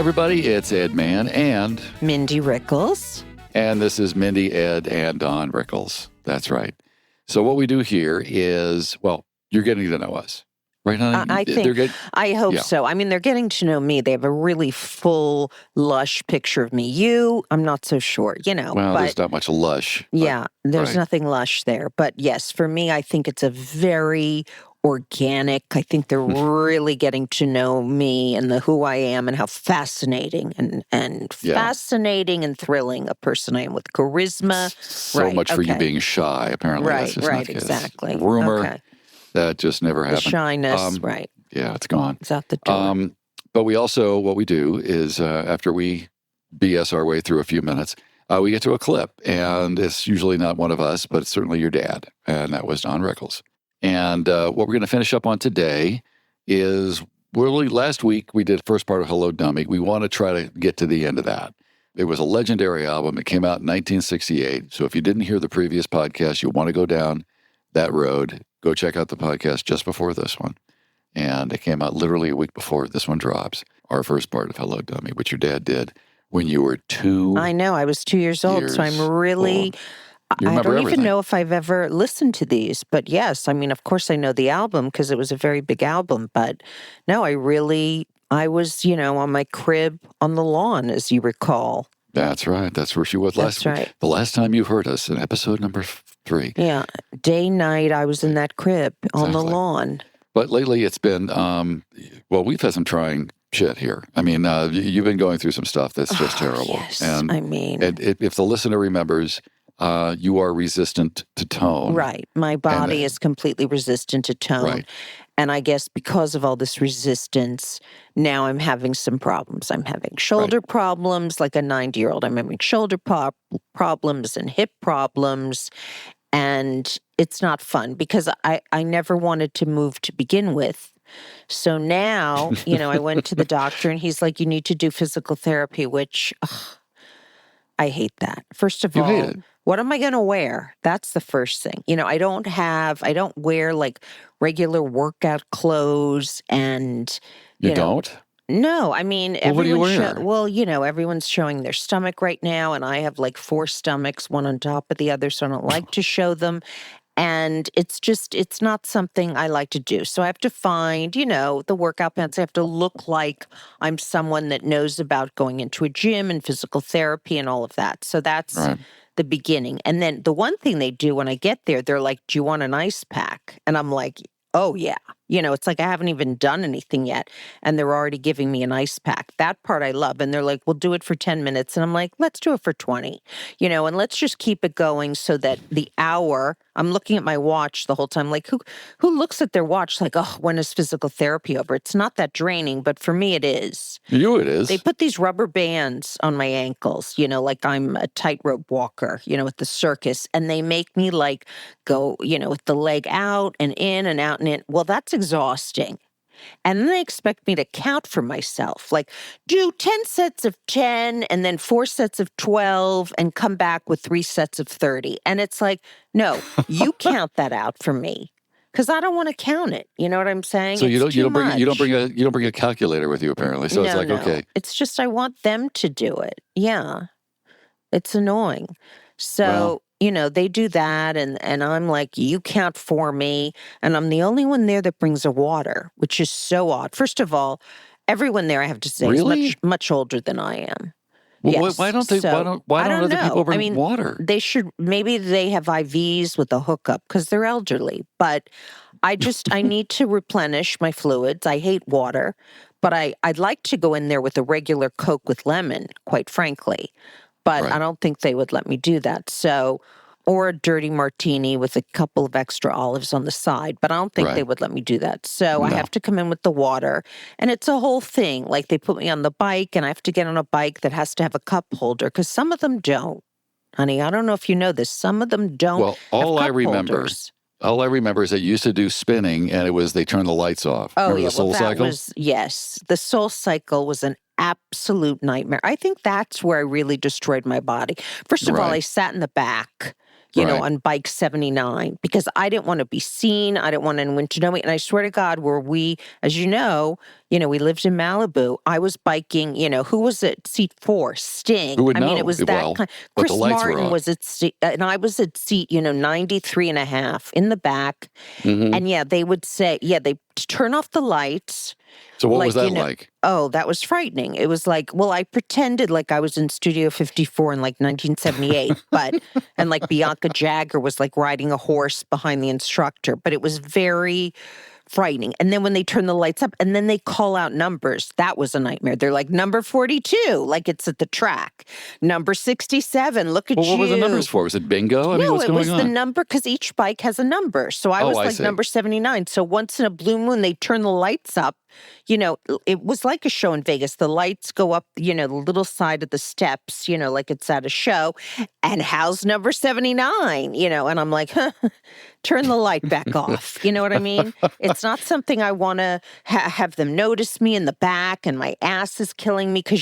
everybody. It's Ed Mann and Mindy Rickles. And this is Mindy, Ed, and Don Rickles. That's right. So what we do here is, well, you're getting to know us. Right, honey? I hope so. I mean, they're getting to know me. They have a really full, lush picture of me. You, I'm not so sure, Well, but there's not much lush. Yeah, there's right. nothing lush there. But yes, for me, I think it's a very organic. I think they're really getting to know me and who I am and how fascinating and fascinating and thrilling a person I am with charisma. So much for you being shy, apparently. Right, exactly. Rumor. That just never happened. The shyness, right. Yeah, it's gone. It's out the door. But we also, what we do is after we BS our way through a few minutes, we get to a clip. And it's usually not one of us, but it's certainly your dad. And that was Don Rickles. And what we're going to finish up on today is, really last week we did the first part of Hello, Dummy. We want to try to get to the end of that. It was a legendary album. It came out in 1968. So if you didn't hear the previous podcast, you'll want to go down that road. Go check out the podcast just before this one. And it came out literally a week before this one drops, our first part of Hello, Dummy, which your dad did when you were 2 I know, I was 2 years old, so I'm really... old. I don't even know if I've ever listened to these, but yes, I mean, of course I know the album because it was a very big album, but no, I was, on my crib on the lawn, as you recall. That's right. That's where she was last week. Right. The last time you heard us in episode number 3. Yeah. Day, night, I was in that crib on the lawn. But lately it's been, we've had some trying shit here. I mean, you've been going through some stuff that's just terrible. Yes, and if the listener remembers, you are resistant to tone. Right. My body is completely resistant to tone. Right. And I guess because of all this resistance, now I'm having some problems. I'm having shoulder problems, like a 90-year-old. I'm having shoulder problems and hip problems. And it's not fun because I never wanted to move to begin with. So now, I went to the doctor and he's like, you need to do physical therapy, which I hate that. First of all, what am I going to wear? That's the first thing. I don't wear like regular workout clothes and, you don't? No, I mean, what do you wear? Everyone's showing their stomach right now, and I have like 4 stomachs, one on top of the other, so I don't like to show them. And it's not something I like to do. So I have to find, the workout pants. I have to look like I'm someone that knows about going into a gym and physical therapy and all of that. So that's the beginning. And then the one thing they do when I get there, they're like, do you want an ice pack? And I'm like, oh, yeah. It's like I haven't even done anything yet, and they're already giving me an ice pack. That part I love. And they're like, we'll do it for 10 minutes. And I'm like, let's do it for 20, and let's just keep it going so that the hour, I'm looking at my watch the whole time. Like, who looks at their watch like, oh, when is physical therapy over? It's not that draining, but for me it is. It is. They put these rubber bands on my ankles, like I'm a tightrope walker, at the circus. And they make me like go, with the leg out and in and out and in. Well, that's exhausting. And then they expect me to count for myself, like do 10 sets of 10 and then 4 sets of 12 and come back with 3 sets of 30. And it's like, no, you count that out for me because I don't want to count it. You know what I'm saying? So you don't bring a calculator with you apparently. So it's like, okay. It's just I want them to do it. Yeah. It's annoying. So they do that, and I'm like, you count for me, and I'm the only one there that brings a water, which is so odd. First of all, everyone there, I have to say, is much, much older than I am. Well, yes. Why don't other people bring water? They should. Maybe they have IVs with a hookup because they're elderly. But I need to replenish my fluids. I hate water, but I'd like to go in there with a regular Coke with lemon, quite frankly. But I don't think they would let me do that. So, or a dirty martini with a couple of extra olives on the side. But I don't think they would let me do that. So I have to come in with the water. And it's a whole thing. Like they put me on the bike and I have to get on a bike that has to have a cup holder because some of them don't. Honey, I don't know if you know this. Some of them don't have all cup I remember holders. All I remember is they used to do spinning, and they turned the lights off. Oh, remember the Soul Cycle? Yes. The Soul Cycle was an absolute nightmare. I think that's where I really destroyed my body. First of all, I sat in the back, Right. on bike 79 because I didn't want to be seen. I didn't want anyone to know me. And I swear to God, as we lived in Malibu. I was biking, who was at seat 4? Sting. Who would I mean, know? it was that Well, kind. but the Chris lights were Martin on. was at seat, and I was at seat, 93 and a half in the back. Hmm. And yeah, they would say, they turn off the lights. So what was Like, that like? oh, that was frightening. It was like, well, I pretended like I was in Studio 54 in like 1978, and like Bianca Jagger was like riding a horse behind the instructor, but it was very frightening. And then when they turn the lights up and then they call out numbers, that was a nightmare. They're like, number 42, like it's at the track. Number 67, look at Well, you. what were the numbers for? Was it bingo? I mean, No, what's it going was the on? number because each bike has a number. So I Oh, was I like see. number 79. So once in a blue moon, they turn the lights up. It was like a show in Vegas. The lights go up, the little side of the steps, like it's at a show. And how's number 79? And I'm like, turn the light back off. You know what I mean? It's not something I want to have them notice me in the back and my ass is killing me because,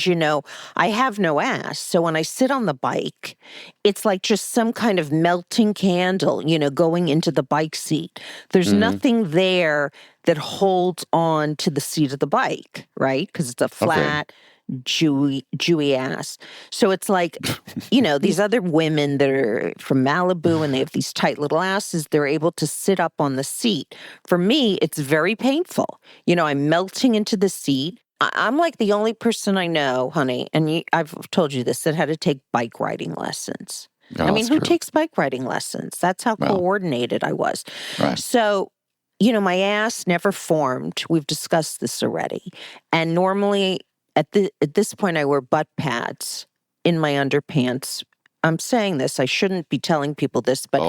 I have no ass. So when I sit on the bike, it's like just some kind of melting candle, going into the bike seat. There's Hmm. nothing there that holds on to the seat of the bike, right? Because it's a flat, Jewy ass. So it's like, these other women that are from Malibu and they have these tight little asses, they're able to sit up on the seat. For me, it's very painful. I'm melting into the seat. I'm like the only person I know, honey, and I've told you this, that had to take bike riding lessons. Oh, I mean, that's who true. takes bike riding lessons? That's how Well, coordinated I was. right. So, my ass never formed. We've discussed this already. And normally at this point, I wear butt pads in my underpants. I'm saying this. I shouldn't be telling people this, but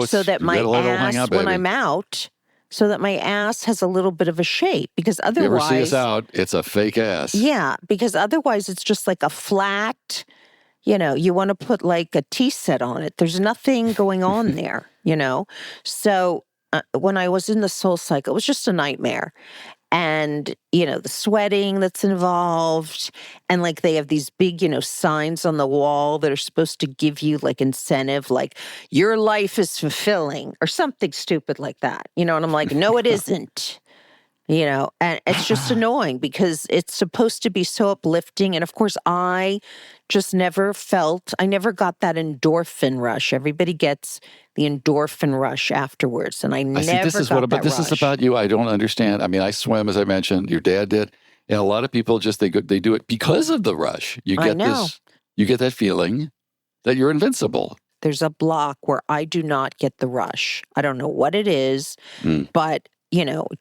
so that You my gotta let it all hang ass, out, when baby. I'm out, so that my ass has a little bit of a shape because If you ever see us otherwise, out, it's a fake ass. yeah, because otherwise it's just like a flat, you want to put like a tea set on it. There's nothing going on there, So when I was in the Soul Cycle, it was just a nightmare. And, the sweating that's involved. And like they have these big, signs on the wall that are supposed to give you like incentive, like your life is fulfilling or something stupid like that, and I'm like, no, it isn't. And it's just annoying because it's supposed to be so uplifting. And of course, I never got that endorphin rush. Everybody gets the endorphin rush afterwards. And I see. never This is got that this rush. is about you. I don't understand. I mean, I swim, as I mentioned. Your dad did, and a lot of people they do it because of the rush. You I get know. you get that feeling that you're invincible. There's a block where I do not get the rush. I don't know what it is, Mm. but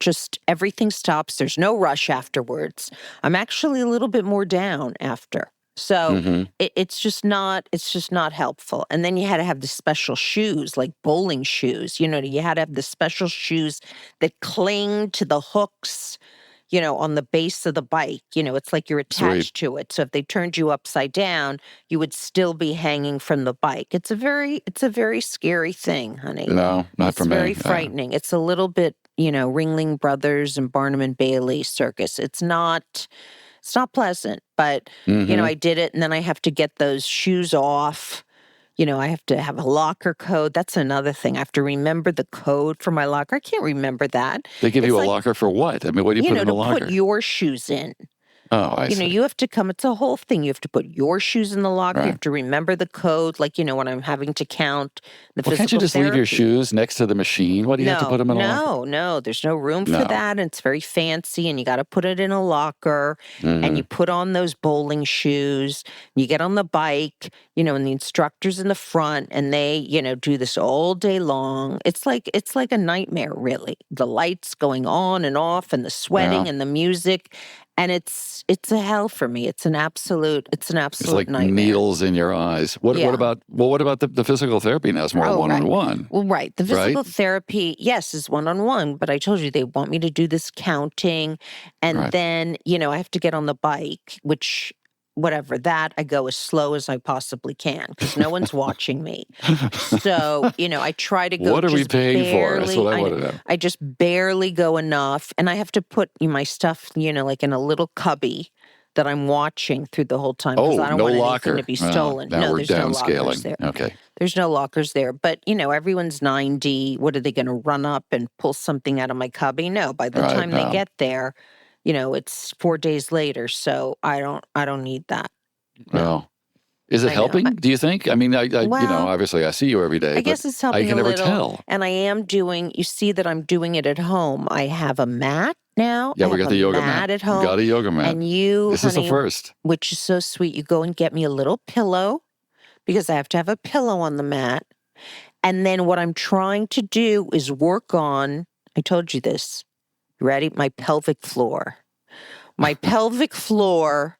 just everything stops. There's no rush afterwards. I'm actually a little bit more down after. So Hmm. it's just not helpful. And then you had to have the special shoes, like bowling shoes. You had to have the special shoes that cling to the hooks, on the base of the bike. It's like you're attached to it. So if they turned you upside down, you would still be hanging from the bike. It's a very scary thing, honey. No, not for me. It's very frightening. It's a little bit, Ringling Brothers and Barnum and Bailey circus. It's not pleasant, but Mhm. I did it, and then I have to get those shoes off. I have to have a locker code. That's another thing. I have to remember the code for my locker. I can't remember that. They give It's you a like, locker for what? I mean, what do you put in to a locker? put your shoes in. Oh, I see. You have to come. It's a whole thing. You have to put your shoes in the locker. You Right. have to remember the code. Like, when I'm having to count the Well, physical can't you just leave your therapy. shoes next to the machine? What do you have to put them in a locker? No. There's no room for No. that. And it's very fancy. And you got to put it in a locker. And Mhm. you put on those bowling shoes. You get on the bike, and the instructor's in the front. And they, do this all day long. It's like a nightmare, really. The lights going on and off and the sweating Yeah. and the music. And it's a hell for me. It's an absolute It's like nightmare. needles in your eyes. What Yeah. about the physical therapy now? It's more Oh, right. one-on-one. Well, right. The physical Right? therapy, yes, is one-on-one, but I told you they want me to do this counting. And Right. then, I have to get on the bike, which, whatever, that I go as slow as I possibly can because no one's watching me. So, I try to go What are we just paying for? That's barely. what I want to know. I just barely go enough. And I have to put my stuff, like in a little cubby that I'm watching through the whole time because I don't no want locker. anything to be stolen. Now No, we're there's no lockers downscaling. there. Okay. There's no lockers there. But, everyone's 90. What are they going to run up and pull something out of my cubby? No, by the time they get there, it's 4 days later. So I don't need that. No. Well, is it helping, do you think? I mean, Well, obviously I see you every day, I guess it's helping I can a never little. tell. And I am you see that I'm doing it at home. I have a mat now. Yeah, I we have got the yoga mat at home. Got a yoga mat. And you, this honey, is the first. Which is so sweet. You go and get me a little pillow because I have to have a pillow on the mat. And then what I'm trying to do is work on, I told you this, you ready? My pelvic floor. My pelvic floor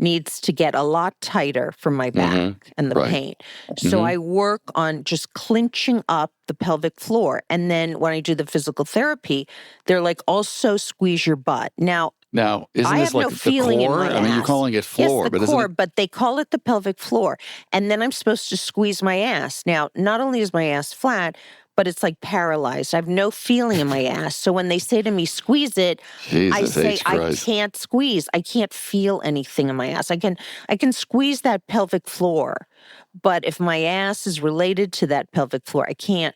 needs to get a lot tighter for my back and the pain. So I work on just clinching up the pelvic floor. And then when I do the physical therapy, they're like, also squeeze your butt. Now, isn't I this have like no the feeling core? in my I mean, you're ass. calling it floor, yes, the but core, isn't it? but they call it the pelvic floor. And then I'm supposed to squeeze my ass. Now, not only is my ass flat, but it's like paralyzed. I have no feeling in my ass. So when they say to me, squeeze it, I Jesus say, H. I Christ. can't squeeze. I can't feel anything in my ass. I can squeeze that pelvic floor. But if my ass is related to that pelvic floor, I can't,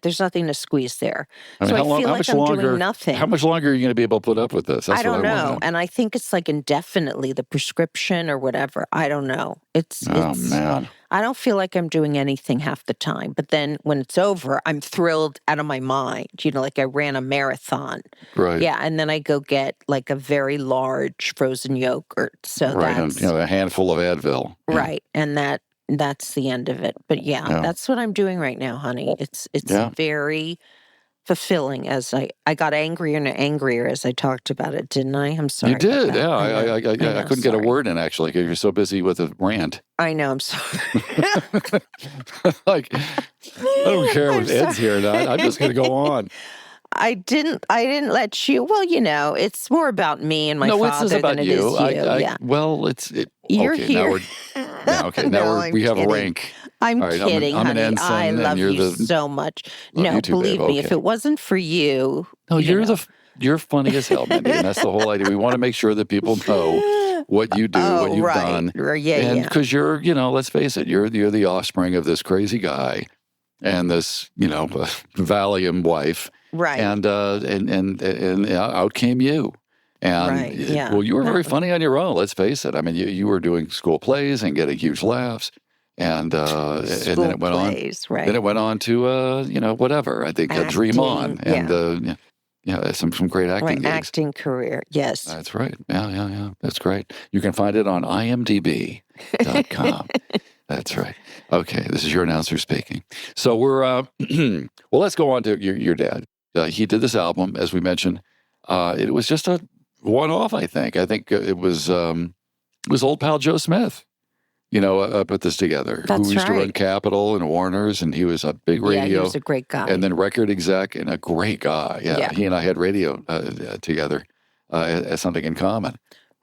there's nothing to squeeze there. I mean, so I feel like I'm doing nothing. How much longer are you going to be able to put up with this? That's I don't what I know. want. And I think it's like indefinitely, the prescription or whatever. I don't know. Man. I don't feel like I'm doing anything half the time. But then when it's over, I'm thrilled out of my mind. Like I ran a marathon. Right. Yeah. And then I go get like a very large frozen yogurt. So that's a handful of Advil. Yeah. right. And that's the end of it. But that's what I'm doing right now, honey. It's very fulfilling as I got angrier and angrier as I talked about it, didn't I? I'm sorry. You did, about yeah. that. I couldn't get a word in, actually, because you're so busy with a rant. I know, I'm sorry. Like, I don't care if Ed's here or not. I'm just going to go on. I didn't let you. Well, it's more about me and my father than it is you. Yeah. Well, You're okay, here. Now we have kidding. a rank. I'm right, kidding, I'm honey. an ensign, I love and you so much. Love No, you too, believe babe. me, Okay. if it wasn't for you. No, you're funny as hell, Mindy, and that's the whole idea. We want to make sure that people know what you do, what you've done. Yeah, and because you're, let's face it, you're the offspring of this crazy guy and this, Valium wife. Right. And out came you. And well, you were very funny on your own, let's face it. I mean, you were doing school plays and getting huge laughs. And then it went plays, on. Right. Then it went on to whatever. I think Dream On and some great acting gigs. Acting career, yes. That's right. Yeah. That's great. You can find it on imdb.com. That's right. Okay, this is your announcer speaking. So we're well. Let's go on to your dad. He did this album, as we mentioned. It was just a one-off. I think it was old pal Joe Smith. Put this together. That's who used to run right. Capitol and Warner's, and he was a big radio. Yeah, he was a great guy. And then record exec and a great guy. Yeah. He and I had radio together as something in common.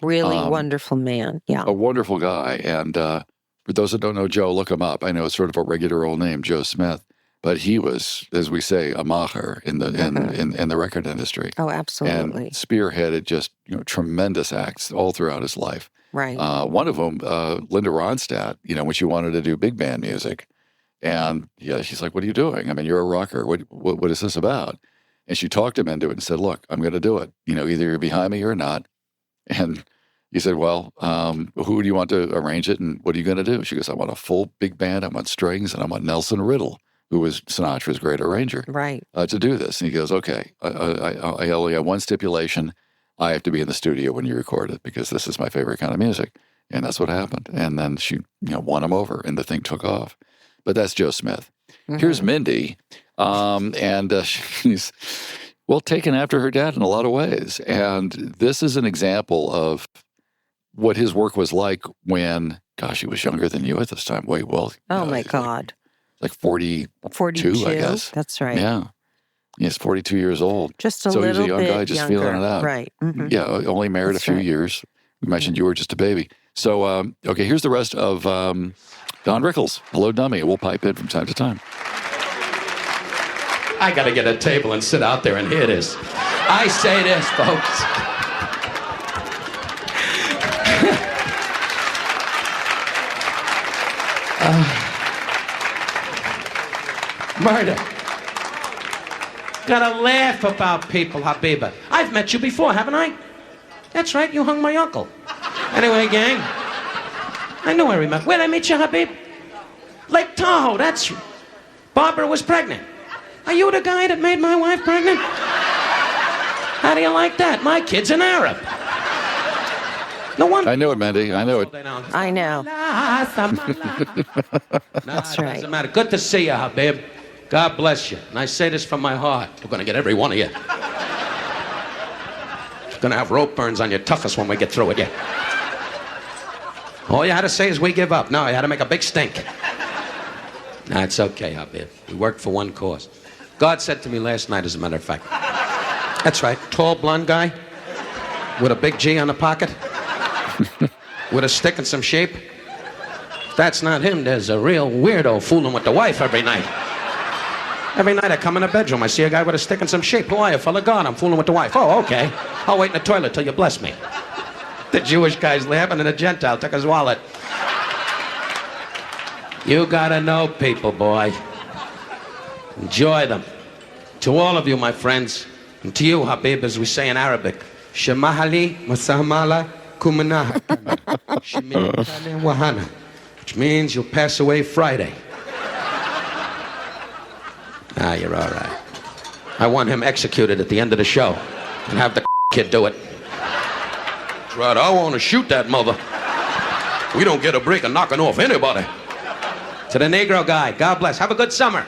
Really wonderful man. Yeah. A wonderful guy. And for those that don't know Joe, look him up. I know it's sort of a regular old name, Joe Smith, but he was, as we say, a macher in the record industry. Oh, absolutely. And spearheaded just tremendous acts all throughout his life. Right. One of them, Linda Ronstadt, when she wanted to do big band music. And she's like, what are you doing? I mean, you're a rocker. What is this about? And she talked him into it and said, look, I'm going to do it. Either you're behind me or not. And he said, well, who do you want to arrange it? And what are you going to do? She goes, I want a full big band. I want strings. And I want Nelson Riddle, who was Sinatra's great arranger, right, to do this. And he goes, okay, I only have one stipulation. I have to be in the studio when you record it because this is my favorite kind of music. And that's what happened. And then she won him over and the thing took off. But that's Joe Smith. Mm-hmm. Here's Mindy. And she's, taken after her dad in a lot of ways. And this is an example of what his work was like when, he was younger than you at this time. Oh, my God. Like 42, I guess. That's right. Yeah. He's 42 years old. Just a little bit So he's a young guy just younger. feeling it out. Right. Mm-hmm. Yeah, only married a few years. You mentioned you were just a baby. So, okay, here's the rest of Don Rickles. Hello, Dummy. We'll pipe in from time to time. I got to get a table and sit out there and hear this. I say this, folks. Murder. Gotta laugh about people, Habiba. I've met you before, haven't I? That's right, you hung my uncle. Anyway, gang, I know I remember. Where'd I meet you, Habib? Lake Tahoe, that's... Barbara was pregnant. Are you the guy that made my wife pregnant? How do you like that? My kid's an Arab. No wonder. I know it, Mindy. I know it. I know. That's right. Doesn't matter. Good to see you, Habib. God bless you. And I say this from my heart. We're going to get every one of you. You're going to have rope burns on your toughest when we get through with you. All you had to say is we give up. No, you had to make a big stink. Nah, it's okay, Habib. We worked for one cause. God said to me last night, as a matter of fact. That's right. Tall, blonde guy with a big G on the pocket with a stick and some shape. If that's not him, there's a real weirdo fooling with the wife every night. Every night I come in the bedroom, I see a guy with a stick and some shape. Who are you, fella? God, I'm fooling with the wife. Oh, okay. I'll wait in the toilet till you bless me. The Jewish guy's laughing and the Gentile took his wallet. You gotta know people, boy. Enjoy them. To all of you, my friends, and to you, Habib, as we say in Arabic, Shemahali Masamala Kumanaha. Wahana. Which means you'll pass away Friday. Ah, you're all right. I want him executed at the end of the show and have the kid do it. That's right, I want to shoot that mother. We don't get a break of knocking off anybody. To the Negro guy, God bless. Have a good summer.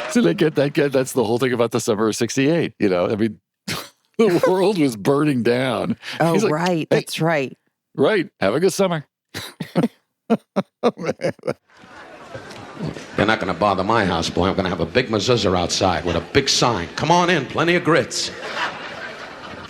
So they get that kid. That's the whole thing about the summer of '68. You know, I mean, the world was burning down. Oh, He's like, right. "Hey, That's right. right. Have a good summer." Oh, man. You're not going to bother my house, boy. I'm going to have a big mezuzah outside with a big sign. Come on in, plenty of grits.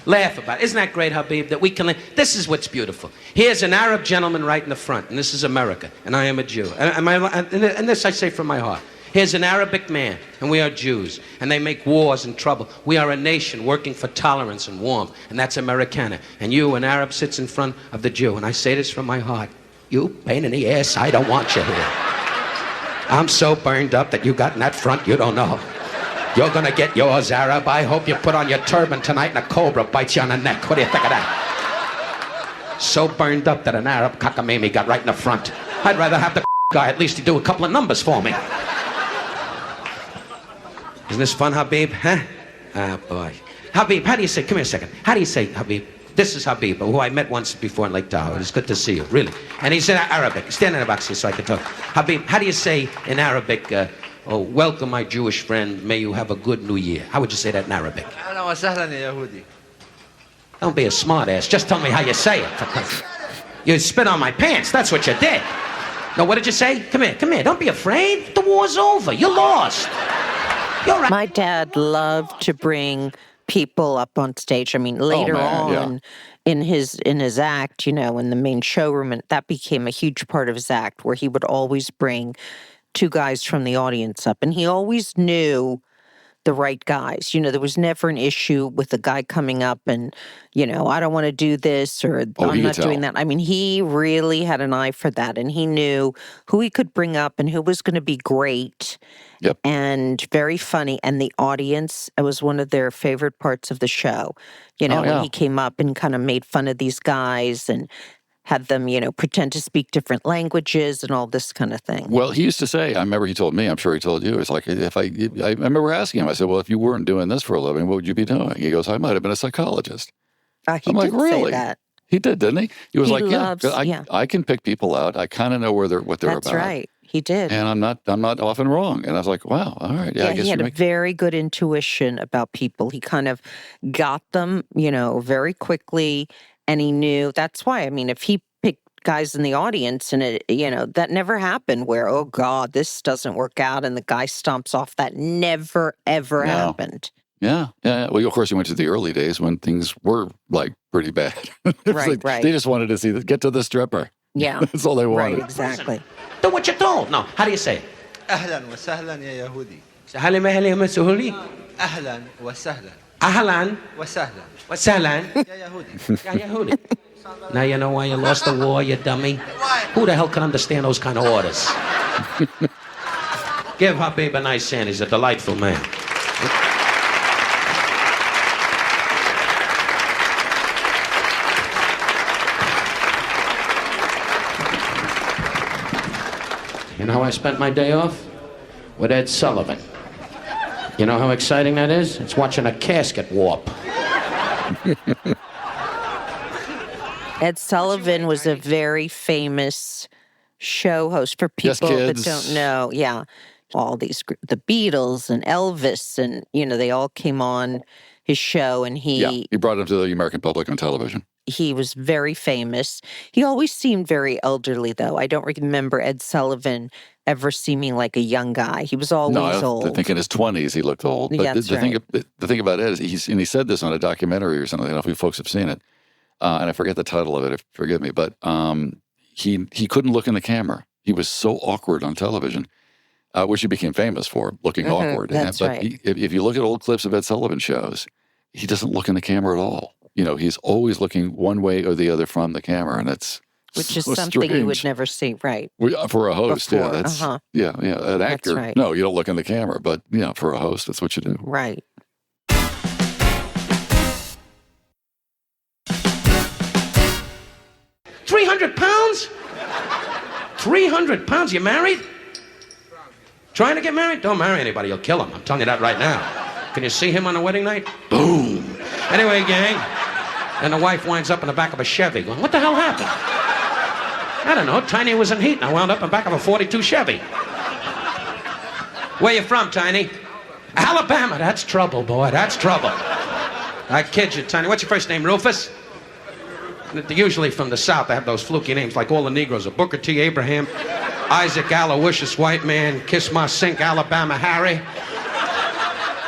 Laugh about it. Isn't that great, Habib, that we can... This is what's beautiful. Here's an Arab gentleman right in the front, and this is America, and I am a Jew. And this I say from my heart. Here's an Arabic man, and we are Jews, and they make wars and trouble. We are a nation working for tolerance and warmth, and that's Americana. And you, an Arab, sits in front of the Jew, and I say this from my heart. You pain in the ass, I don't want you here. I'm so burned up that you got in that front, you don't know. You're gonna get yours, Arab. I hope you put on your turban tonight and a cobra bites you on the neck. What do you think of that? So burned up that an Arab cockamamie got right in the front. I'd rather have the guy, at least he'd do a couple of numbers for me. Isn't this fun, Habib? Huh? Ah, boy. Habib, how do you say, come here a second. How do you say, Habib? This is Habib, who I met once before in Lake Tahoe. It's good to see you, really. And he's in Arabic. Stand in the box here so I can talk. Habib, how do you say in Arabic, oh, welcome, my Jewish friend. May you have a good new year. How would you say that in Arabic? أهلا وسهلا يا يهودي. Don't be a smart ass. Just tell me how you say it. You spit on my pants. That's what you did. No, what did you say? Come here, come here. Don't be afraid. The war's over. You lost. You're right. My dad loved to bring people up on stage. I mean, later on in his act, you know, in the main showroom, and that became a huge part of his act, where he would always bring two guys from the audience up, and he always knew the right guys. You know, there was never an issue with a guy coming up and, you know, I don't want to do this, or I'm not doing that. I mean, he really had an eye for that, and he knew who he could bring up and who was going to be great. Yep. And very funny. And the audience, it was one of their favorite parts of the show. You know, when he came up and kind of made fun of these guys and had them, you know, pretend to speak different languages and all this kind of thing. Well, he used to say, I remember he told me, I'm sure he told you, it's like, if I remember asking him, I said, well, if you weren't doing this for a living, what would you be doing? He goes, I might have been a psychologist. He I'm like, did really? say that. He did, didn't he? He was like, loves, I can pick people out. I kind of know what they're That's about. That's right. He did. And I'm not often wrong. And I was like, wow, all right. Yeah, I guess he had a very good intuition about people. He kind of got them, you know, very quickly, and he knew. That's why, I mean, if he picked guys in the audience and it, you know, that never happened where, oh God, this doesn't work out and the guy stomps off. That never, ever happened. Yeah. Well, of course, you went to the early days when things were like pretty bad. Right. They just wanted to see get to the stripper. Yeah. That's all they wanted. Right, exactly. Do what you're told. No, how do you say it? أهلا وسهلا يا يهودي. Sahali mahali masuhuli. أهلا وسهلا. Ahlan وسهلا. wa sahlan. يا يهودي. Ya Yehudi. Now you know why you lost the war, you dummy? Who the hell can understand those kind of orders? Give Habib a nice hand. He's a delightful man. You know how I spent my day off? With Ed Sullivan. You know how exciting that is? It's watching a casket warp. Ed Sullivan was a very famous show host for people that don't know. Yeah. All these, the Beatles and Elvis, and, they all came on his show, and he brought him to the American public on television. He was very famous. He always seemed very elderly, though. I don't remember Ed Sullivan ever seeming like a young guy. He was always old. I think in his 20s he looked old. But the thing about Ed is he said this on a documentary or something. I don't know if you folks have seen it. And I forget the title of it, forgive me. But he couldn't look in the camera. He was so awkward on television, which he became famous for, looking awkward. That's right. If you look at old clips of Ed Sullivan shows, he doesn't look in the camera at all. He's always looking one way or the other from the camera, and which is so something strange. you would never see, right? For a host, Before. An actor. Right. No, you don't look in the camera, but for a host, that's what you do. Right. £300? 300 pounds? You married? Trying to get married? Don't marry anybody. You'll kill him. I'm telling you that right now. Can you see him on a wedding night? Boom. Anyway, gang. And the wife winds up in the back of a Chevy going, what the hell happened? I don't know. Tiny was in heat and I wound up in the back of a 42 Chevy. Where you from, Tiny? Alabama. That's trouble, boy. That's trouble. I kid you, Tiny. What's your first name, Rufus? Usually from the South, they have those fluky names like all the Negroes are Booker T. Abraham, Isaac Aloysius White Man, Kiss My Sink, Alabama Harry.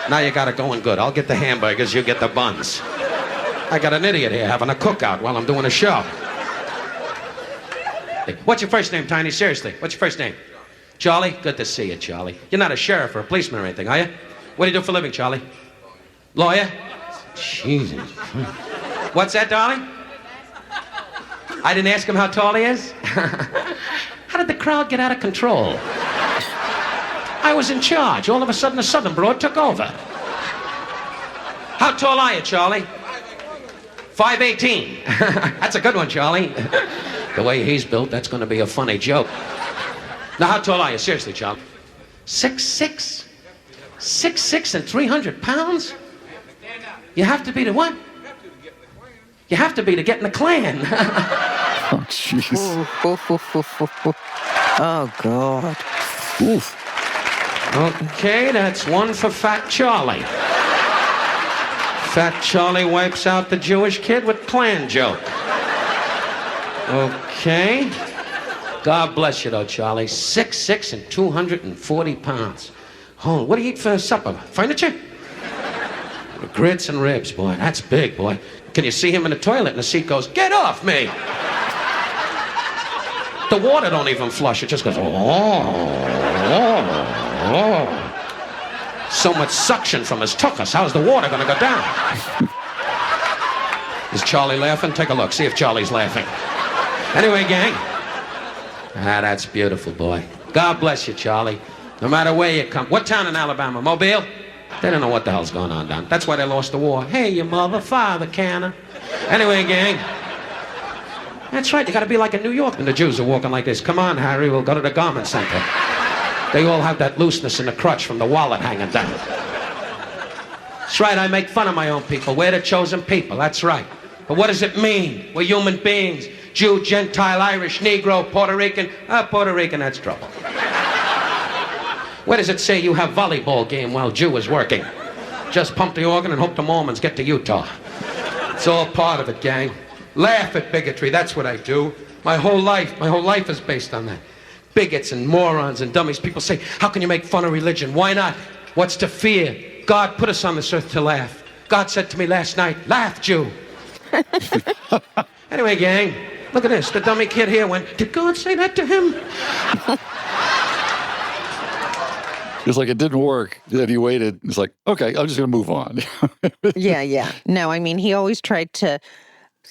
Now you got it going good. I'll get the hamburgers, you get the buns. I got an idiot here having a cookout while I'm doing a show. Hey, what's your first name, Tiny? Seriously, what's your first name? Charlie? Good to see you, Charlie. You're not a sheriff or a policeman or anything, are you? What do you do for a living, Charlie? Lawyer? Jesus. What's that, darling? I didn't ask him how tall he is? How did the crowd get out of control? I was in charge. All of a sudden, the Southern broad took over. How tall are you, Charlie? 5'18". That's a good one, Charlie. The way he's built, that's going to be a funny joke. Now, how tall are you? Seriously, Charlie. 6'6"? 6'6" and 300 pounds? You have to be to what? You have to be to get in the Klan. Oh, jeez. Oh, God. Oof. Okay, that's one for Fat Charlie. Fat Charlie wipes out the Jewish kid with Klan joke. Okay. God bless you, though, Charlie. 6'6" and 240 pounds. Oh, what do you eat for supper? Furniture? Grits and ribs, boy. That's big, boy. Can you see him in the toilet and the seat goes, get off me! The water don't even flush. It just goes, So much suction from his tuchus. How's the water gonna go down? Is Charlie laughing? Take a look. See if Charlie's laughing. Anyway, gang. That's beautiful, boy. God bless you, Charlie. No matter where you come. What town in Alabama? Mobile? They don't know what the hell's going on down. That's why they lost the war. Hey, your mother, father, cannon. Anyway, gang. That's right. You got to be like in New York. And the Jews are walking like this. Come on, Harry. We'll go to the garment center. They all have that looseness in the crutch from the wallet hanging down. That's right. I make fun of my own people. We're the chosen people. That's right. But what does it mean? We're human beings. Jew, Gentile, Irish, Negro, Puerto Rican. Puerto Rican, that's trouble. Where does it say you have volleyball game while Jew is working? Just pump the organ and hope the Mormons get to Utah. It's all part of it, gang. Laugh at bigotry, that's what I do. My whole life is based on that. Bigots and morons and dummies. People say, how can you make fun of religion? Why not? What's to fear? God put us on this earth to laugh. God said to me last night, laugh, Jew. Anyway, gang, look at this. The dummy kid here went, did God say that to him? It's like it didn't work. Then he waited. It's like, okay, I'm just going to move on. Yeah. No, I mean, he always tried to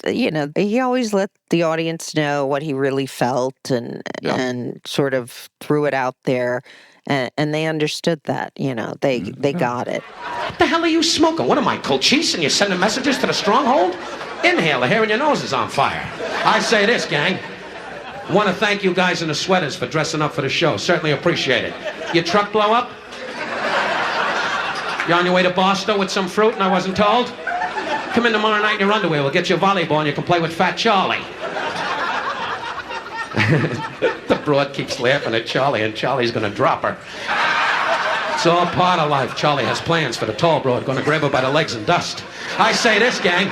he always let the audience know what he really felt and sort of threw it out there. And they understood that, they got it. What the hell are you smoking? What am I, Cochise, and you're sending messages to the stronghold? Inhale, the hair in your nose is on fire. I say this, gang. I want to thank you guys in the sweaters for dressing up for the show. Certainly appreciate it. Your truck blow up? You on your way to Boston with some fruit and I wasn't told? Come in tomorrow night in your underwear. We'll get you a volleyball and you can play with Fat Charlie. The broad keeps laughing at Charlie, and Charlie's going to drop her. It's all part of life. Charlie has plans for the tall broad, going to grab her by the legs and dust. I say this, gang.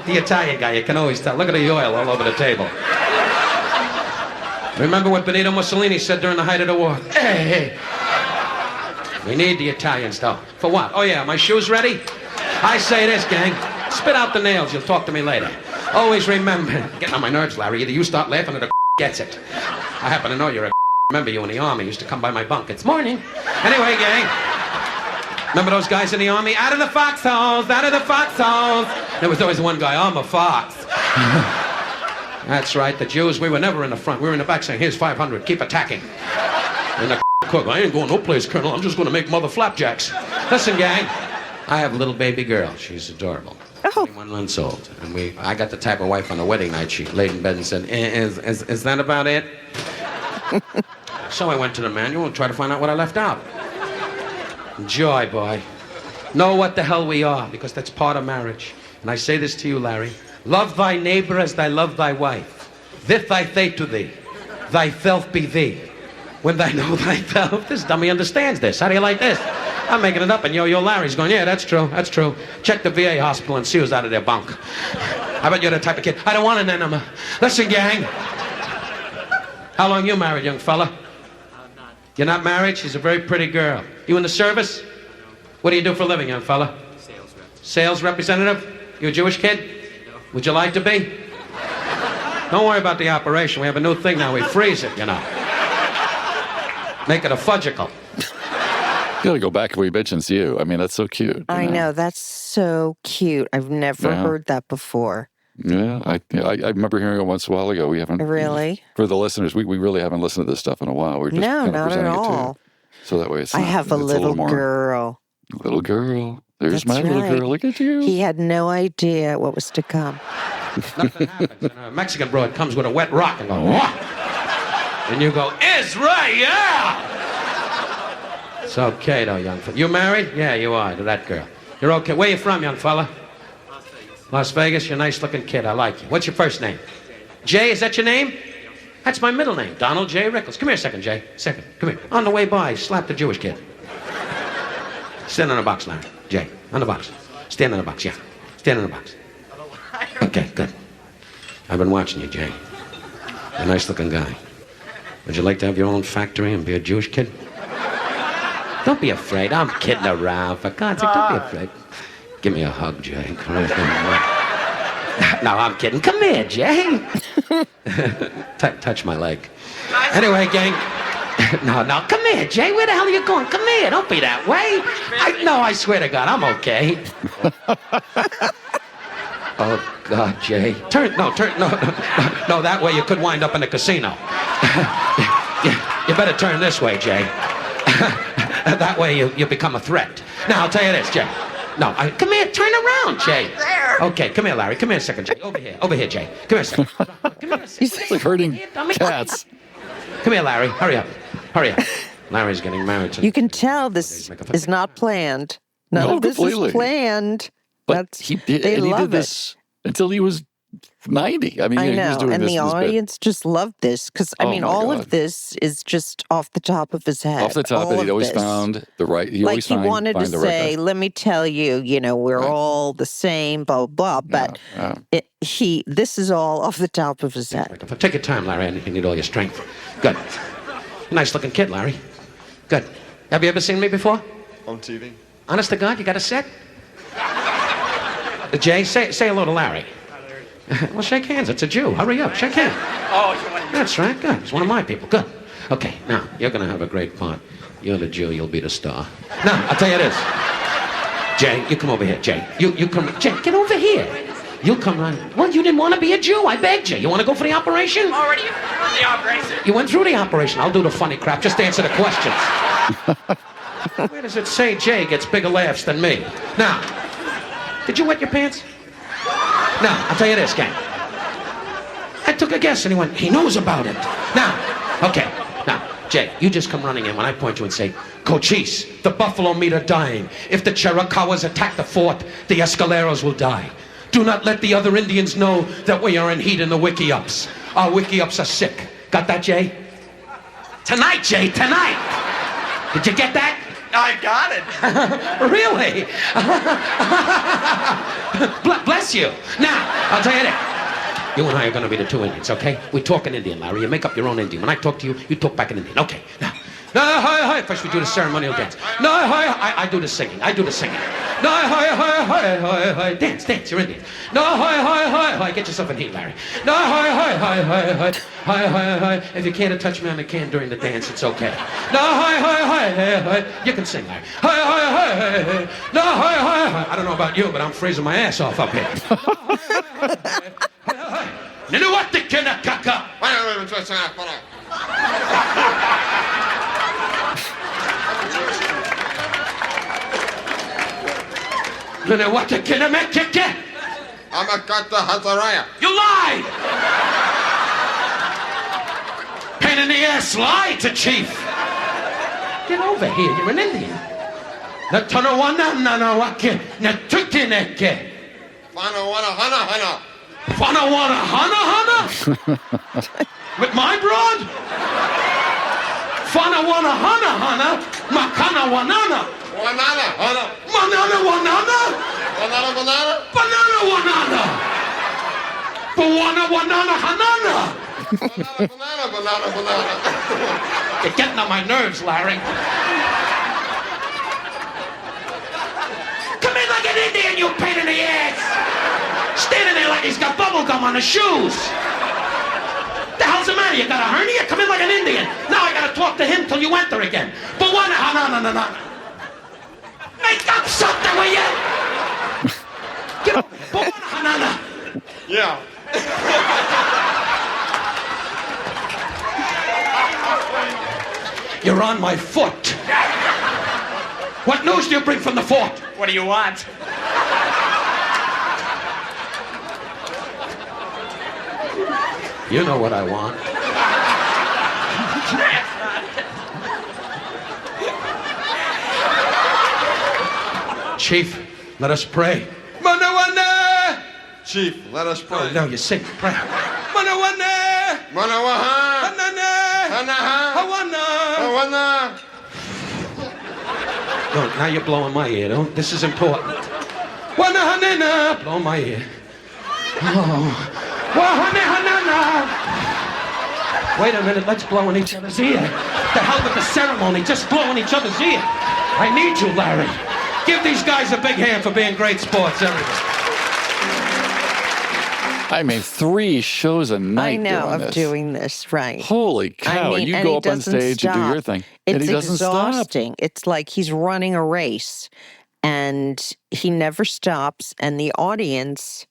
The Italian guy, you can always tell. Look at the oil all over the table. Remember what Benito Mussolini said during the height of the war? Hey. We need the Italians, though. For what? Oh, yeah, my shoes ready? I say this, gang. Spit out the nails. You'll talk to me later. Always remember. Getting on my nerves, Larry. Either you start laughing or the gets it. I happen to know you're a remember you in the army. Used to come by my bunk. It's morning. Anyway, gang. Remember those guys in the army? Out of the foxholes! Out of the foxholes! There was always one guy, I'm a fox. That's right, the Jews, we were never in the front. We were in the back saying, here's 500, keep attacking. And the cook, I ain't going no place, Colonel. I'm just going to make mother flapjacks. Listen, gang, I have a little baby girl. She's adorable. 21 months old. And I got the type of wife on the wedding night. She laid in bed and said, is that about it? So I went to the manual and tried to find out what I left out. Joy, boy. Know what the hell we are, because that's part of marriage. And I say this to you, Larry. Love thy neighbor as thy love thy wife. This I say to thee. Thyself be thee. When thou know thyself, this dummy understands this. How do you like this? I'm making it up, and yo Larry's going, yeah, that's true, that's true. Check the VA hospital and see who's out of their bunk. I bet you're the type of kid, I don't want an enema. Listen, gang. How long you married, young fella? I'm not. You're not married? She's a very pretty girl. You in the service? No. What do you do for a living, young fella? Sales rep. Sales representative? You a Jewish kid? No. Would you like to be? Don't worry about the operation. We have a new thing now. We freeze it, you know. Make it a fudgicle. You gotta go back and we mentions you. I mean, that's so cute. I know, that's so cute. I've never heard that before. Yeah, I remember hearing it once a while ago. We haven't really. For the listeners, we really haven't listened to this stuff in a while. We're just No, kind of not at presenting all. it to you. So that way it's I not, have a it's little more, girl. Little girl. There's That's my little right. girl. Look at you. He had no idea what was to come. Nothing happens. And a Mexican broad comes with a wet rock and goes, what? And you go, it's right, yeah! It's okay, though, young fella. You married? Yeah, you are, to that girl. You're okay. Where you from, young fella? Las Vegas. Las Vegas? You're a nice-looking kid. I like you. What's your first name? Jay, is that your name? That's my middle name, Donald J. Rickles. Come here a second, Jay. Second. Come here. On the way by, slap the Jewish kid. Stand on the box, Larry. Jay, on the box. Stand on the box, yeah. Stand on the box. Okay, good. I've been watching you, Jay. You're a nice-looking guy. Would you like to have your own factory and be a Jewish kid? Don't be afraid. I'm kidding around. For God's sake, don't be afraid. Give me a hug, Jay. Come on. No, I'm kidding. Come here, Jay. Touch my leg. Anyway, gang. No, come here, Jay. Where the hell are you going? Come here. Don't be that way. I swear to God, I'm okay. Oh, God, Jay. No, that way you could wind up in a casino. You better turn this way, Jay. That way you become a threat. Now, I'll tell you this, Jay. No, come here, turn around, Jay. Okay, come here, Larry. Come here a second, Jay. Over here, Jay. Come here a second. Come here a second. He's like herding cats. Come here, Larry. Hurry up. Larry's getting married tonight. You can tell this is not planned. None of this completely. is planned. But he did this until he was 90. I mean, I he was know, doing and this the in his bed. audience just loved this because Oh, my all God. of this is just off the top of his head. Off the top, all and he'd of always this. found the right. He Like always he wanted to find the right say, guy. "Let me tell you, we're Right. all the same." Blah blah. But Yeah. this is all off the top of his head. Take your time, Larry. You need all your strength. Good. Nice-looking kid, Larry. Good. Have you ever seen me before? On TV? Honest to God, you got a set? Jay, say hello to Larry. Well, shake hands. It's a Jew. Hurry up. Shake hands. Oh, you want to That's right. Good. He's one of my people. Good. Okay, now, you're going to have a great part. You're the Jew. You'll be the star. Now, I'll tell you this. Jay, you come over here. Jay, you come. Jay, get over here. You'll come running. Well, you didn't want to be a Jew. I begged you. You want to go for the operation? Already on the operation. You went through the operation. I'll do the funny crap. Just answer the questions. Where does it say Jay gets bigger laughs than me? Now, did you wet your pants? Now, I'll tell you this, gang. I took a guess and he went, he knows about it. Now, okay. Now, Jay, you just come running in when I point you and say, Cochise, the buffalo meat are dying. If the Chiricahuas attack the fort, the Escaleros will die. Do not let the other Indians know that we are in heat in the wiki-ups. Our wiki-ups are sick. Got that, Jay? Tonight, Jay, tonight. Did you get that? I got it. Really? Bless you. Now, I'll tell you that. You and I are going to be the two Indians, okay? We talk in Indian, Larry. You make up your own Indian. When I talk to you, you talk back in Indian. Okay, now. No, hi, hi. First we do the ceremonial dance. No, hi, hi. I do the singing. I do the singing. No, hi, hi, hi, hi, hi. Dance, dance. You're Indian. No, hi, hi, hi, hi. Get yourself in heat, Larry. No, hi, hi, hi, hi, hi. Hi, hi, hi. If you can't touch me on the can during the dance, it's okay. No, hi, hi, hi, hi, hi. You can sing, Larry. Hi, hi, hi, hi, hi. No, hi, hi, hi. I don't know about you, but I'm freezing my ass off up here. You know what the kinda kaka? You know what the kinda make kike? I'm a kata hataraya. You lied! Pain in the ass lie to Chief. Get over here, you're an Indian. Na tonawana nanawake, na tukineke. Fana wana hana hana. Fana wana hana hana? With my broad? Fana wana hana hana? Makana wanana? Wanana hana. Manana wanana? Banana banana. Banana wanana? Bawana wanana hanana? Banana banana banana. You're getting on my nerves, Larry. Come in like an Indian, you pain in the ass! Standing there like he's got bubble gum on his shoes. The hell's the matter? You got a hernia? Come in like an Indian. Now I gotta talk to him till you enter again. But one, no. Make up something, will you? Get over here. But one, no. Yeah. You're on my foot. What news do you bring from the fort? What do you want? You know what I want. Chief, let us pray. Manawana! Chief, let us pray. Oh, no, you sing. Pray. Manawana! Manawaha. Hanana! Hanaha. Hawana! Hawana. No, now you're blowing my ear, though. This is important. Wana hanana! Blow my ear. Oh. Wahane hanana! Wait a minute, let's blow in each other's ear. The hell with the ceremony, just blow in each other's ear. I need you, Larry. Give these guys a big hand for being great sports, everybody. I mean, 3 shows a night. I know doing of this. doing this, right? Holy cow! I mean, you and go he up on doesn't stage and do stop. your thing, and It's he doesn't stop. exhausting. It's like he's running a race, and he never stops, and the audience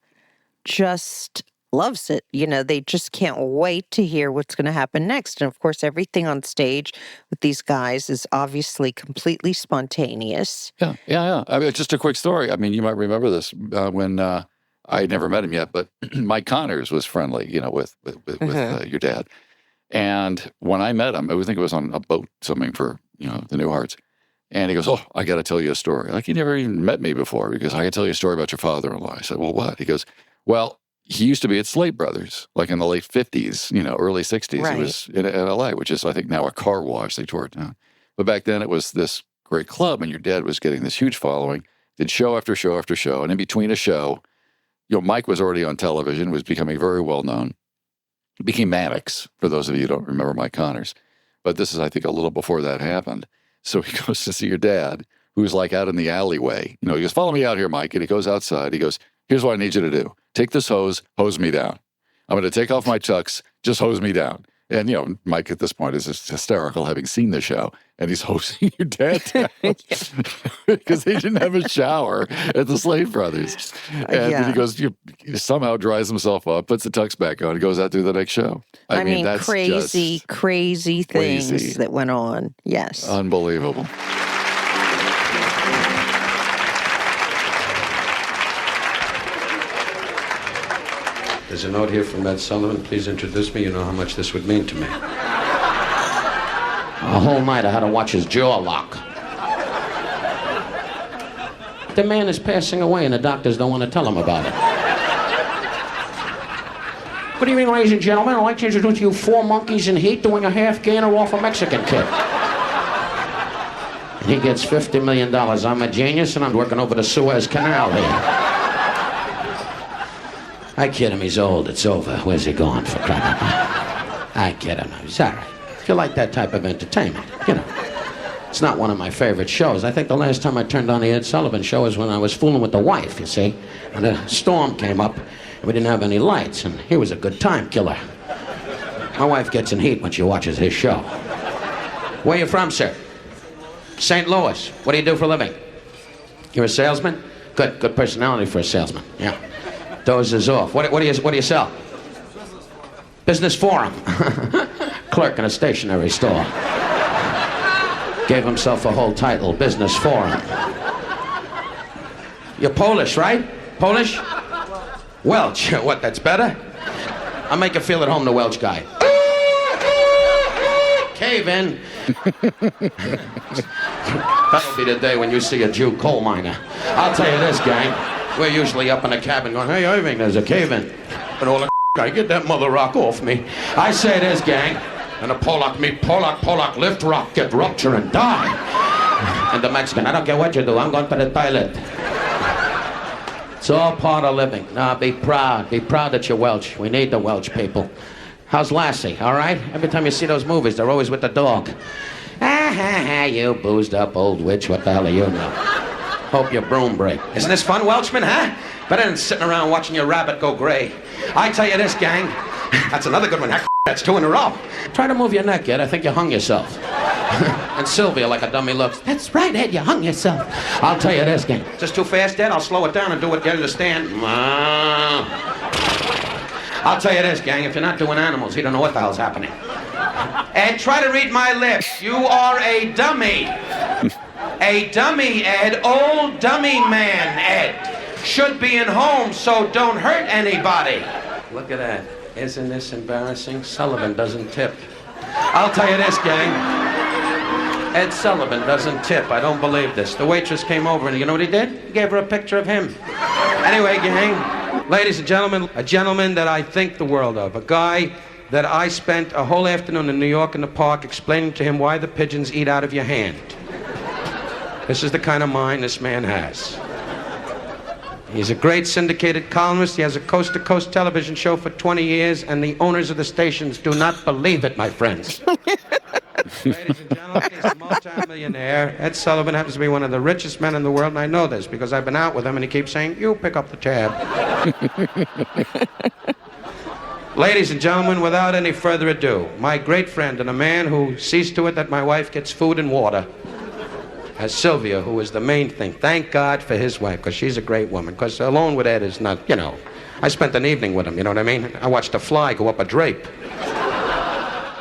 just loves it. You know, they just can't wait to hear what's going to happen next. And of course, everything on stage with these guys is obviously completely spontaneous. Yeah. I mean, just a quick story. I mean, you might remember this when I had never met him yet, but Mike Connors was friendly, you know, with your dad. And when I met him, I think it was on a boat swimming for, you know, the New Hearts. And he goes, "Oh, I got to tell you a story." Like, he never even met me before, because I could tell you a story about your father-in-law. I said, "Well, what?" He goes, "Well, he used to be at Slate Brothers, like in the late 50s, you know, early 60s. Right. He was in LA, which is, I think, now a car wash. They tore it down. But back then it was this great club, and your dad was getting this huge following, did show after show after show. And in between a show, you know, Mike was already on television, was becoming very well known. Became Maddox, for those of you who don't remember Mike Connors. But this is, I think, a little before that happened. So he goes to see your dad, who's like out in the alleyway. You know, he goes, "Follow me out here, Mike." And he goes outside. He goes, "Here's what I need you to do. Take this hose me down. I'm going to take off my tux, just hose me down." And, Mike at this point is just hysterical having seen the show. And he's hosting your dad down because they didn't have a shower at the Slade Brothers. And then he goes, he somehow dries himself up, puts the tux back on, and goes out to the next show. I mean, that's crazy things that went on. Yes. Unbelievable. There's a note here from Ed Sullivan. Please introduce me. You know how much this would mean to me. A whole night I had to watch his jaw lock. The man is passing away and the doctors don't want to tell him about it. Good evening, ladies and gentlemen. I'd like to introduce you 4 monkeys in heat doing a half gainer off a Mexican kid. And he gets $50 million. I'm a genius and I'm working over the Suez Canal here. I kid him, he's old, it's over. Where's he going for crap? I kid him, he's all right. If you like that type of entertainment, It's not one of my favorite shows. I think the last time I turned on the Ed Sullivan show was when I was fooling with the wife, you see. And a storm came up, and we didn't have any lights, and he was a good time killer. My wife gets in heat when she watches his show. Where you from, sir? St. Louis. What do you do for a living? You're a salesman? Good personality for a salesman, yeah. Dozes off. What do you sell? Business forum. Clerk in a stationery store. Gave himself a whole title, Business Forum. You're Polish, right? Polish? Welch. What, that's better? I'll make you feel at home, the Welch guy. Cave in. That'll be the day when you see a Jew coal miner. I'll tell you this, gang. We're usually up in the cabin going, hey, Irving, there's a cave-in. And all the guy, get that mother rock off me. I say this, gang. And the Polak meet Polak, lift rock, get rupture and die. And the Mexican, I don't care what you do, I'm going to the toilet. It's all part of living. Now, be proud that you're Welsh. We need the Welsh people. How's Lassie, all right? Every time you see those movies, they're always with the dog. You boozed up old witch, what the hell are you now? Hope your broom break. Isn't this fun, Welchman, huh? Better than sitting around watching your rabbit go gray. I tell you this, gang. That's another good one. That's 2 in a row. Try to move your neck, Ed. I think you hung yourself. And Sylvia, like a dummy, looks, that's right, Ed, you hung yourself. I'll tell you this, gang. Just too fast, Ed? I'll slow it down and do what you understand. I'll tell you this, gang. If you're not doing animals, you don't know what the hell's happening. Ed, try to read my lips. You are a dummy. A dummy, Ed. Old dummy man, Ed. Should be in home, so don't hurt anybody. Look at that. Isn't this embarrassing? Sullivan doesn't tip. I'll tell you this, gang. Ed Sullivan doesn't tip. I don't believe this. The waitress came over and you know what he did? He gave her a picture of him. Anyway, gang, ladies and gentlemen, a gentleman that I think the world of. A guy that I spent a whole afternoon in New York in the park explaining to him why the pigeons eat out of your hand. This is the kind of mind this man has. He's a great syndicated columnist. He has a coast-to-coast television show for 20 years, and the owners of the stations do not believe it, my friends. Ladies and gentlemen, he's a multi-millionaire. Ed Sullivan happens to be one of the richest men in the world, and I know this because I've been out with him, and he keeps saying, you pick up the tab. Ladies and gentlemen, without any further ado, my great friend and a man who sees to it that my wife gets food and water, as Sylvia, who is the main thing. Thank God for his wife, because she's a great woman. Because alone with Ed is not, I spent an evening with him, you know what I mean? I watched a fly go up a drape.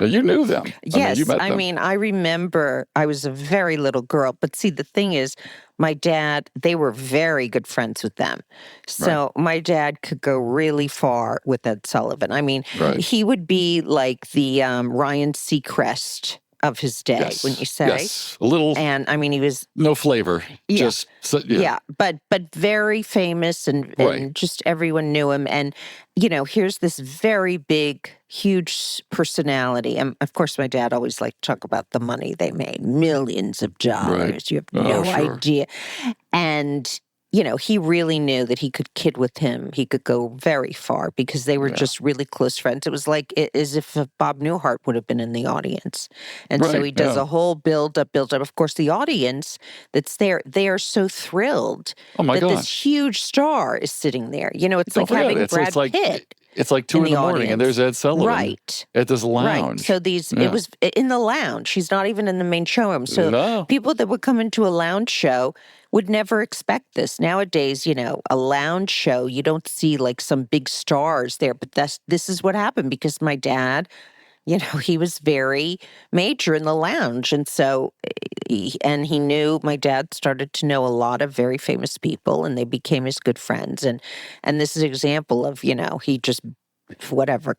Now, you knew them. Yes, you met them. I remember I was a very little girl. But see, the thing is, my dad, they were very good friends with them. So my dad could go really far with Ed Sullivan. He would be like the Ryan Seacrest of his day, wouldn't you say? Yes, a little. And he was no flavor. Yeah, but very famous, and just everyone knew him. And here's this very big, huge personality. And of course, my dad always liked to talk about the money they made, millions of dollars. Right. You have no idea. And he really knew that he could kid with him. He could go very far because they were just really close friends. It was like as if Bob Newhart would have been in the audience. And so he does a whole build up. Of course, the audience that's there, they are so thrilled that this huge star is sitting there. It's like having Brad Pitt. It's like 2 in the morning, and there's Ed Sullivan Right. at this lounge. Right. So it was in the lounge. He's not even in the main showroom. So people that would come into a lounge show would never expect this. Nowadays, a lounge show, you don't see like some big stars there, but this is what happened because my dad, he was very major in the lounge. And so, he knew, my dad started to know a lot of very famous people and they became his good friends. And this is an example of, he just,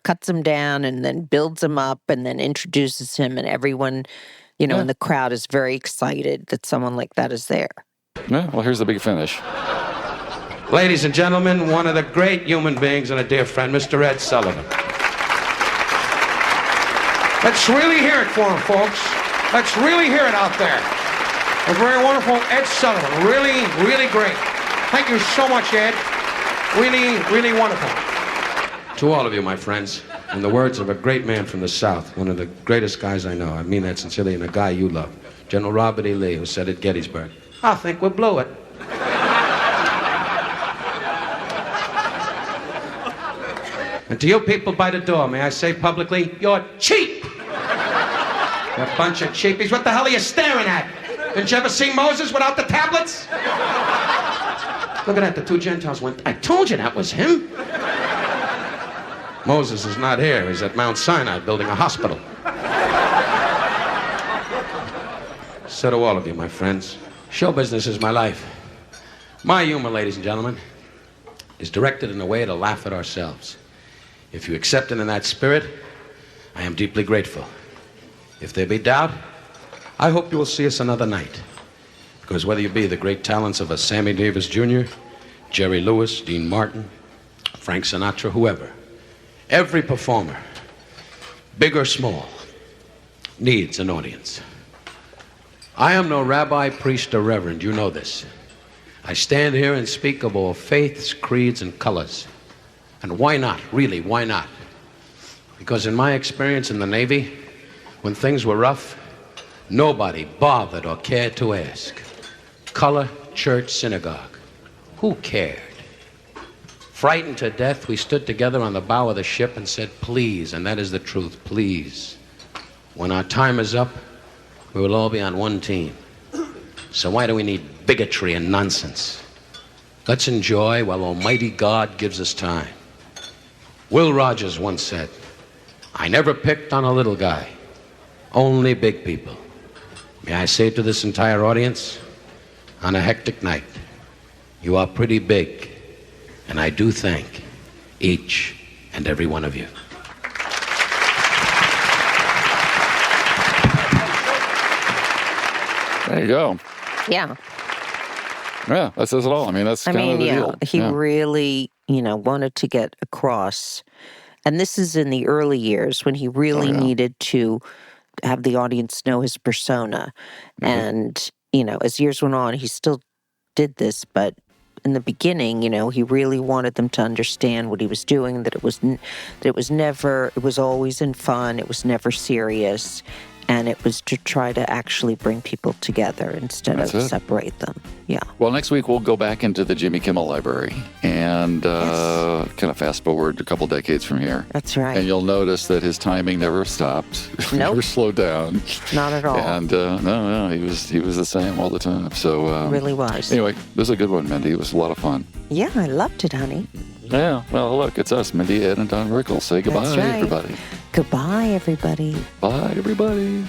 cuts him down and then builds him up and then introduces him. And everyone, in the crowd is very excited that someone like that is there. Yeah, well, here's the big finish. Ladies and gentlemen, one of the great human beings and a dear friend, Mr. Ed Sullivan. Let's really hear it for him, folks. Let's really hear it out there. A very wonderful Ed Sullivan. Really, really great. Thank you so much, Ed. Really, really wonderful. To all of you, my friends, in the words of a great man from the South, one of the greatest guys I know, I mean that sincerely, and a guy you love, General Robert E. Lee, who said at Gettysburg, I think we blew it. And to you people by the door, may I say publicly, you're cheap. You bunch of cheapies. What the hell are you staring at? Didn't you ever see Moses without the tablets? Look at that, the 2 Gentiles went, I told you that was him. Moses is not here. He's at Mount Sinai building a hospital. So to all of you, my friends, show business is my life. My humor, ladies and gentlemen, is directed in a way to laugh at ourselves. If you accept it in that spirit, I am deeply grateful. If there be doubt, I hope you will see us another night. Because whether you be the great talents of a Sammy Davis Jr., Jerry Lewis, Dean Martin, Frank Sinatra, whoever, every performer, big or small, needs an audience. I am no rabbi, priest, or reverend. You know this. I stand here and speak of all faiths, creeds, and colors. And why not? Really, why not? Because in my experience in the Navy, when things were rough, nobody bothered or cared to ask. Color, church, synagogue. Who cared? Frightened to death, we stood together on the bow of the ship and said, please, and that is the truth, please. When our time is up, we will all be on one team. So why do we need bigotry and nonsense? Let's enjoy while Almighty God gives us time. Will Rogers once said, I never picked on a little guy, only big people. May I say to this entire audience, on a hectic night, you are pretty big, and I do thank each and every one of you. There you go. Yeah. Yeah, that says it all. I mean, that's kind of the deal. He really, wanted to get across. And this is in the early years when he really needed to have the audience know his persona. And, as years went on, he still did this, but in the beginning, he really wanted them to understand what he was doing, that it was always in fun, it was never serious, and it was to try to actually bring people together instead of separate them. Yeah. Well, next week we'll go back into the Jimmy Kimmel Library and kind of fast forward a couple decades from here. That's right. And you'll notice that his timing never stopped, never slowed down. Not at all. And no, he was the same all the time. So really was. Anyway, this is a good one, Mindy. It was a lot of fun. Yeah, I loved it, honey. Yeah. Well, look, it's us, Mindy, Ed, and Don Rickles. Say goodbye, That's right. everybody. Goodbye, everybody. Bye, everybody.